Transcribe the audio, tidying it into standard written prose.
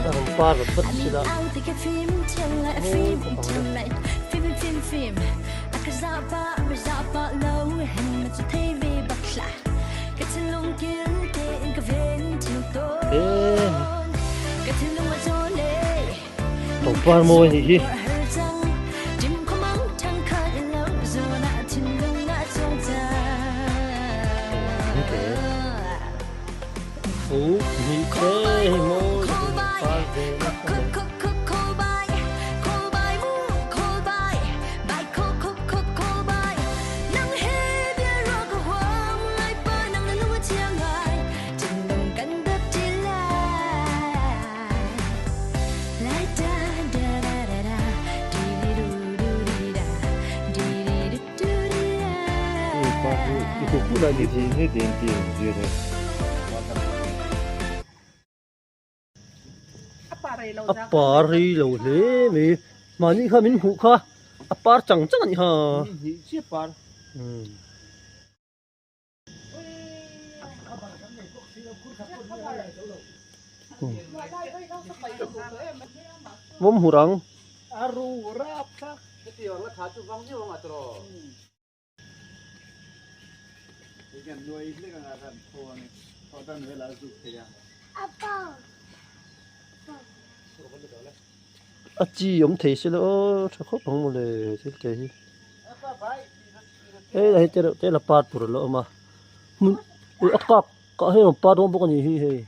Đang ba rồi bất xí đó. Tổng ba môi thì ủ như thế môi ba về 이거 꾸다니 뒤에 뒤에 apari lâu thế mi mà như mình hụt kha apar chẳng chẳng nhỉ ha chỉ apar mồm hurang aru rap kha cái orang lah khaju vang ni orang atro ikan nuai ini kan ada pohon pohon bela zuk ya apa chị ông thấy sẽ lỡ cho khóc không một lời thế thế ê đây thế là part của lỡ mà ui ác có hay là part không có gì hi